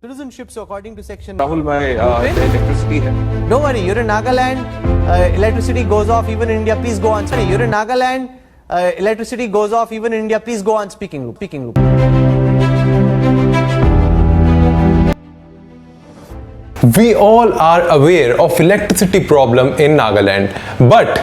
Citizenship, so according to section... Rahul, my the electricity hai. Don't worry, you're in Nagaland, electricity goes off even in India, please go on. Sorry, you're in Nagaland, electricity goes off even in India, please go on speaking loop. We all are aware of electricity problem in Nagaland, but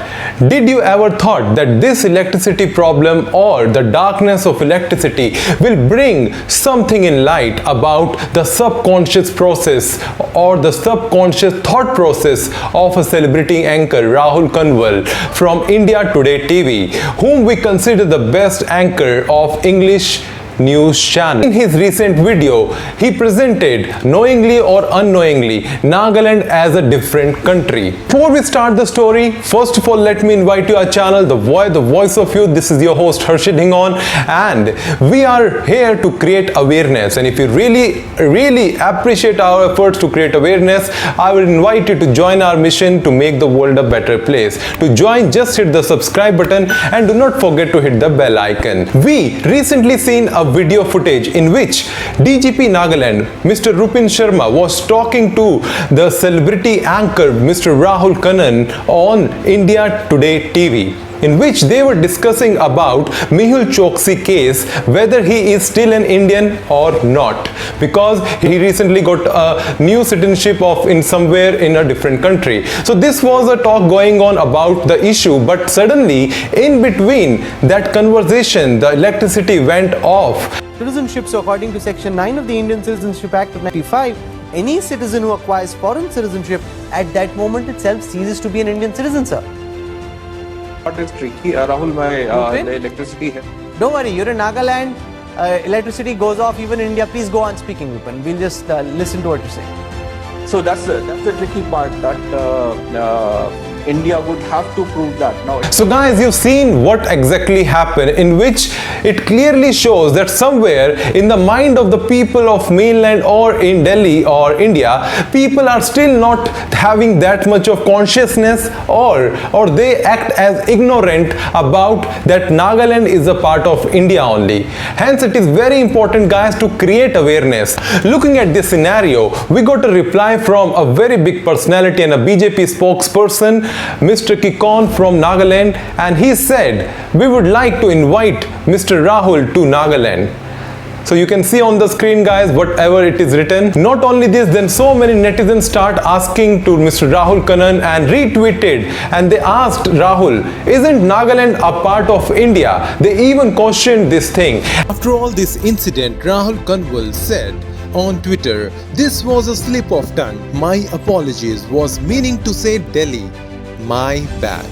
did you ever thought that this electricity problem or the darkness of electricity will bring something in light about the subconscious process or the subconscious thought process of a celebrity anchor Rahul Kanwal from India Today TV, whom we consider the best anchor of English news channel. In his recent video, he presented, knowingly or unknowingly, Nagaland as a different country. Before we start the story, first of all, let me invite you to our channel, The Voice of Youth. This is your host, Harshit Hingon, and we are here to create awareness. And if you really appreciate our efforts to create awareness, I will invite you to join our mission to make the world a better place. To join, just hit the subscribe button and do not forget to hit the bell icon. We recently seen a video footage in which DGP Nagaland, Mr. Rupin Sharma, was talking to the celebrity anchor Mr. Rahul Kanwal on India Today TV, in which they were discussing about Mehul Choksi case, whether he is still an Indian or not, because he recently got a new citizenship of in somewhere in a different country. So this was a talk going on about the issue, but suddenly in between that conversation, the electricity went off. Citizenship, so according to section 9 of the Indian Citizenship Act of 1995, any citizen who acquires foreign citizenship at that moment itself ceases to be an Indian citizen, sir. What is tricky? Rahul, my the electricity hai. Don't worry, you're in Nagaland, electricity goes off even in India, please go on speaking loop and we'll just listen to what you're saying. So that's the tricky part, that India would have to prove that. Now, so guys, you've seen what exactly happened, in which it clearly shows that somewhere in the mind of the people of mainland or in Delhi or India, people are still not having that much of consciousness, or they act as ignorant about that Nagaland is a part of India only. Hence it is very important, guys, to create awareness. Looking at this scenario, we got a reply from a very big personality and a BJP spokesperson, Mr. Kikon from Nagaland, and he said, we would like to invite Mr. Rahul to Nagaland. So you can see on the screen, guys, whatever it is written. Not only this, then so many netizens start asking to Mr. Rahul Kanwal and retweeted, and they asked Rahul, isn't Nagaland a part of India? They even questioned this thing. After all this incident, Rahul Kanwal said on Twitter, this was a slip of tongue. My apologies, was meaning to say Delhi. My bad.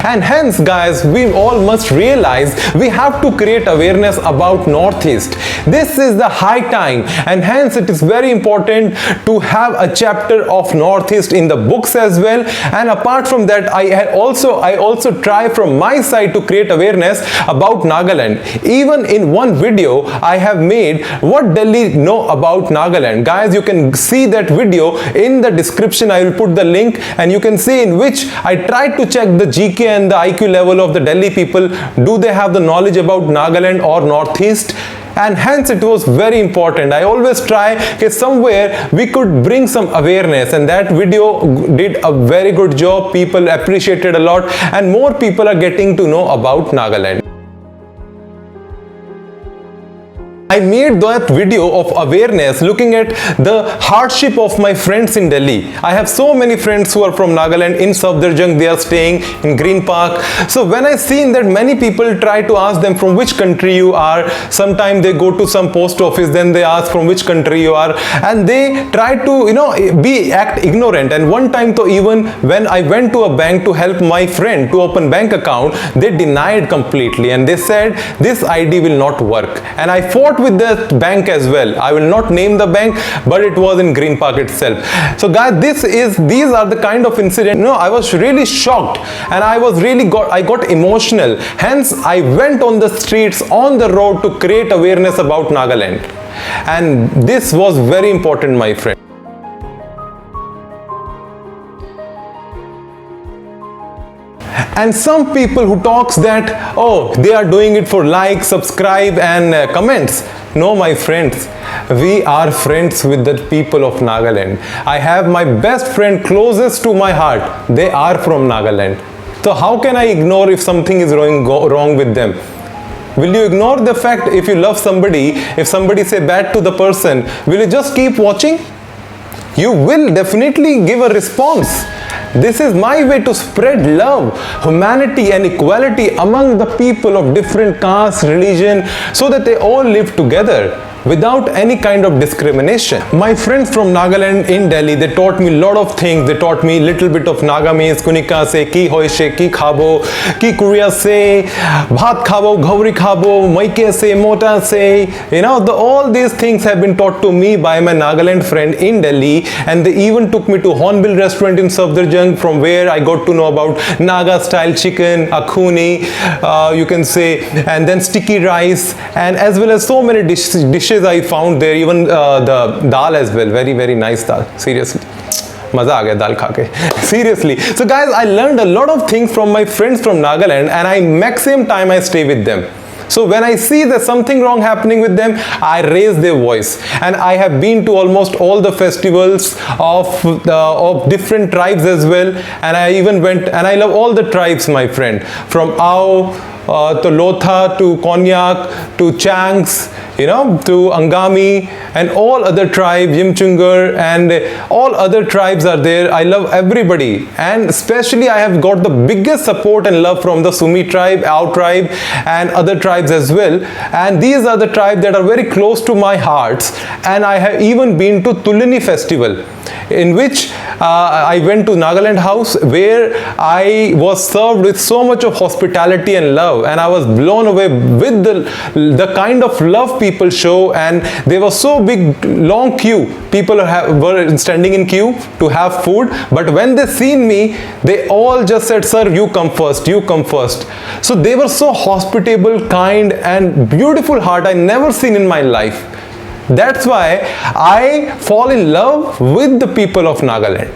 And hence, guys, we all must realize we have to create awareness about Northeast. This is the high time, and hence it is very important to have a chapter of Northeast in the books as well. And apart from that, I also try from my side to create awareness about Nagaland. Even in one video I have made, what Delhi know about Nagaland. Guys, you can see that video in the description. I will put the link, and you can see in which I tried to check the GK and the IQ level of the Delhi people. Do they have the knowledge about Nagaland or Northeast? And hence it was very important. I always try somewhere we could bring some awareness, and that video did a very good job. People appreciated a lot, and more people are getting to know about Nagaland. I made that video of awareness looking at the hardship of my friends in Delhi. I have so many friends who are from Nagaland. In Safdarjung, they are staying in Green Park. So when I seen that many people try to ask them from which country you are, sometimes they go to some post office, then they ask from which country you are, and they try to act ignorant. And one time, though, even when I went to a bank to help my friend to open bank account, they denied completely, and they said this ID will not work. And I fought with the bank as well. I will not name the bank, but it was in Green Park itself. So guys, these are the kind of incident. I was really shocked, and I got emotional. Hence I went on the streets, on the road, to create awareness about Nagaland. And this was very important, my friend. And some people who talks that, oh, they are doing it for likes, subscribe and comments. No, my friends, we are friends with the people of Nagaland. I have my best friend closest to my heart. They are from Nagaland. So how can I ignore if something is wrong with them? Will you ignore the fact if you love somebody, if somebody say bad to the person, will you just keep watching? You will definitely give a response. This is my way to spread love, humanity and equality among the people of different castes, religion, so that they all live together without any kind of discrimination. My friends from Nagaland in Delhi, they taught me a lot of things. They taught me little bit of Nagamese, Kunika se, ki hoishe, ki khabo, ki kuriya se, bhat khabo, ghauri khabo, maike se, mota se. You know, all these things have been taught to me by my Nagaland friend in Delhi, and they even took me to Hornbill restaurant in Safdarjung, from where I got to know about Naga style chicken, akhuni, you can say, and then sticky rice, and as well as so many dishes I found there, even the dal as well, very nice dal, seriously. Maza aa gaya dal kha ke. Seriously. So guys, I learned a lot of things from my friends from Nagaland, and maximum time I stay with them. So when I see there's something wrong happening with them, I raise their voice. And I have been to almost all the festivals of different tribes as well. And I even went, and I love all the tribes, my friend, from Ao to Lotha to Konyak to Changs, you know, to Angami and all other tribes, Yimchungar and all other tribes are there. I love everybody, and especially I have got the biggest support and love from the Sumi tribe, Ao tribe and other tribes as well. And these are the tribes that are very close to my hearts. And I have even been to Tulini festival, in which I went to Nagaland House, where I was served with so much of hospitality and love, and I was blown away with the kind of love people show. And there was so big long queue, people were standing in queue to have food, but when they seen me, they all just said, sir, you come first, you come first. So they were so hospitable, kind and beautiful heart I never seen in my life. That's why I fall in love with the people of Nagaland.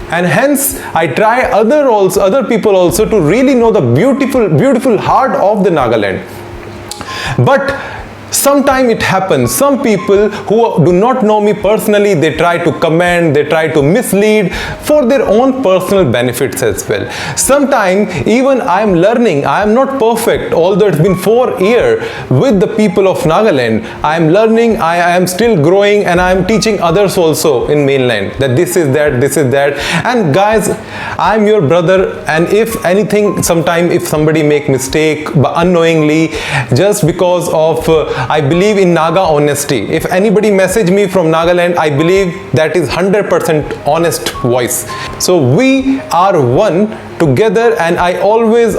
And hence I try other people also to really know the beautiful heart of the Nagaland. But sometimes it happens, some people who do not know me personally, they try to comment, they try to mislead for their own personal benefits as well. Sometimes even I am learning, I am not perfect, although it's been 4 years with the people of Nagaland. I am learning, I am still growing, and I am teaching others also in mainland that this is that, this is that. And guys, I am your brother, and if anything, sometime if somebody make mistake unknowingly, just because of I believe in Naga honesty. If anybody message me from Nagaland, I believe that is 100% honest voice. So we are one together, and I always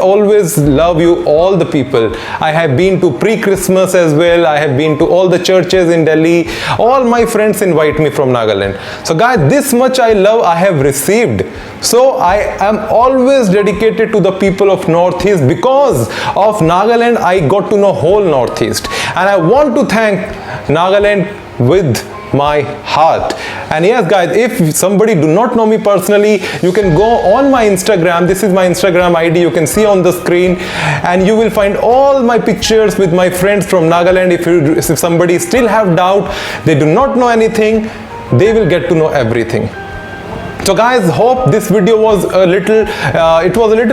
love you all the people. I have been to pre-Christmas as well. I have been to all the churches in Delhi. All my friends invite me from Nagaland. So guys, this much I love I have received. So I am always dedicated to the people of Northeast. Because of Nagaland, I got to know whole Northeast, and I want to thank Nagaland with my heart. And yes guys, if somebody do not know me personally, you can go on my Instagram. This is my Instagram ID, you can see on the screen, and you will find all my pictures with my friends from Nagaland. If somebody still have doubt, they do not know anything, they will get to know everything. So guys, hope this video was a little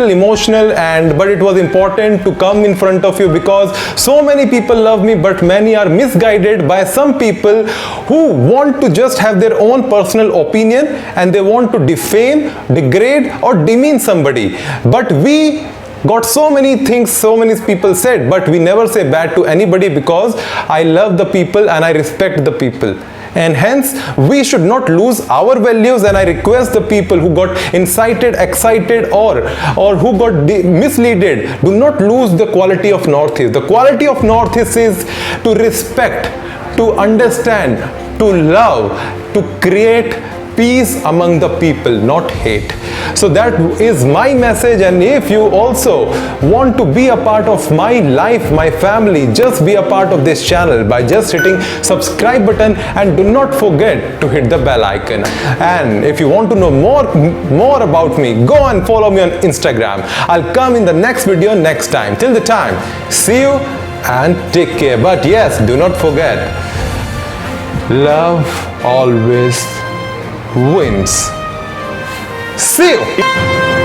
emotional, but it was important to come in front of you, because so many people love me, but many are misguided by some people who want to just have their own personal opinion, and they want to defame, degrade or demean somebody. But we got so many things, so many people said, but we never say bad to anybody, because I love the people and I respect the people. And hence we should not lose our values. And I request the people who got incited, excited or who got misleaded, do not lose the quality of Northeast. The quality of Northeast is to respect, to understand, to love, to create peace among the people, not hate. So that is my message, and if you also want to be a part of my life, my family, just be a part of this channel by just hitting subscribe button, and do not forget to hit the bell icon. And if you want to know more about me, go and follow me on Instagram. I'll come in the next video next time. Till the time, see you and take care. But yes, do not forget, love always wins. See you.